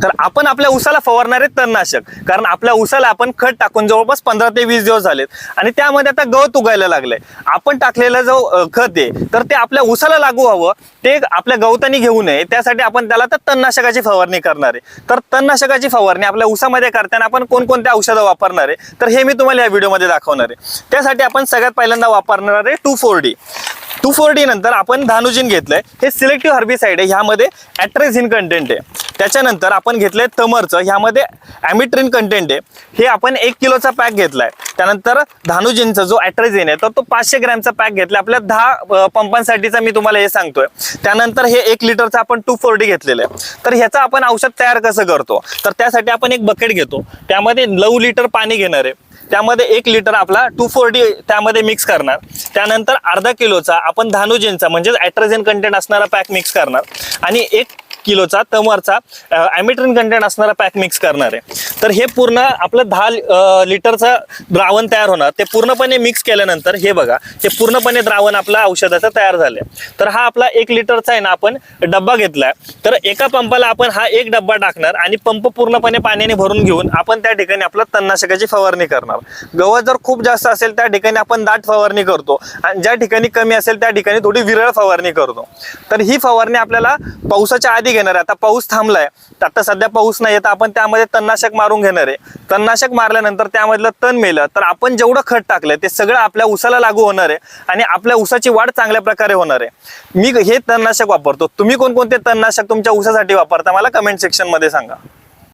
तर आपण आपल्या ऊसाला फवारणार आहे तणनाशक, कारण आपल्या ऊसाला आपण खत टाकून जवळपास 15 ते 20 दिवस झालेत आणि त्यामध्ये आता गवत उगायला लागलंय. आपण टाकलेला जो खत आहे तर ते आपल्या ऊसाला लागू व्हावं, ते आपल्या गवतानी घेऊ नये, त्यासाठी आपण त्याला तर तणनाशकाची फवारणी करणार आहे. तर तणनाशकाची फवारणी आपल्या ऊसामध्ये करताना आपण कोणकोणत्या औषधं वापरणार आहे तर हे मी तुम्हाला या व्हिडिओमध्ये दाखवणार आहे. त्यासाठी आपण सगळ्यात पहिल्यांदा वापरणार आहे 2,4-D. 2,4-D नंतर आपण धानुजिन घेतलंय, हे सिलेक्टिव्ह हर्बिसाइड आहे, ह्यामध्ये ॲट्रेझिन कंटेंट आहे. त्याच्यानंतर आपण घेतलंय तमरचं, ह्यामध्ये ॲमिट्रिन कंटेंट आहे. हे आपण 1 किलोचा पॅक घेतलाय. त्यानंतर धानुजिनचा जो ॲट्रेझिन आहे तर तो 500 ग्रॅमचा पॅक घेतला. आपल्या 10 पंपांसाठीचा मी तुम्हाला हे सांगतोय. त्यानंतर हे 1 लिटरचा आपण 2,4-D घेतलेलं आहे. तर ह्याचं आपण औषध तयार कसं करतो तर त्यासाठी आपण एक बकेट घेतो, त्यामध्ये 9 लिटर पाणी घेणार आहे. त्यामध्ये 1 लिटर आपला 2,4-D त्यामध्ये मिक्स करणार. त्यानंतर अर्धा किलोचा आपण धानुजिनचा म्हणजेच ॲट्रेझिन कंटेंट असणारा पॅक मिक्स करणार आणि 1 किलोचा तमरचा ॲमिट्रिन कंटेंट असणारा पॅक मिक्स करणार आहे. तर हे पूर्ण आपलं 10 लिटरचं द्रावण तयार होणार. ते पूर्णपणे मिक्स केल्यानंतर हे बघा, हे पूर्णपणे द्रावण आपलं औषधाचं तयार झालंय. तर हा आपला 1 लिटरचा आहे ना आपण डब्बा घेतलाय. तर एका पंपाला आपण हा 1 डब्बा टाकणार आणि पंप पूर्णपणे पाण्याने भरून घेऊन आपण त्या ठिकाणी आपलं तणनाशकाची फवारणी करणार. गवत जर खूप जास्त असेल त्या ठिकाणी आपण दाट फवारणी करतो आणि ज्या ठिकाणी कमी असेल त्या ठिकाणी थोडी विरळ फवारणी करतो. तर ही फवारणी आपल्याला पावसाच्या आधी घेणार आहे. आता पाऊस थांबलाय, आता सध्या पाऊस नाही तर आपण त्यामध्ये तणनाशक मारून घेणार आहे. तणनाशक मारल्यानंतर त्यामधलं तण मेलं तर आपण जेवढं खत टाकलंय ते सगळं आपल्या ऊसाला लागू होणार आहे आणि आपल्या ऊसाची वाढ चांगल्या प्रकारे होणार आहे. मी हे तणनाशक वापरतो. तुम्ही कोणकोणते तणनाशक तुमच्या ऊसासाठी वापरता मला कमेंट सेक्शन मध्ये सांगा.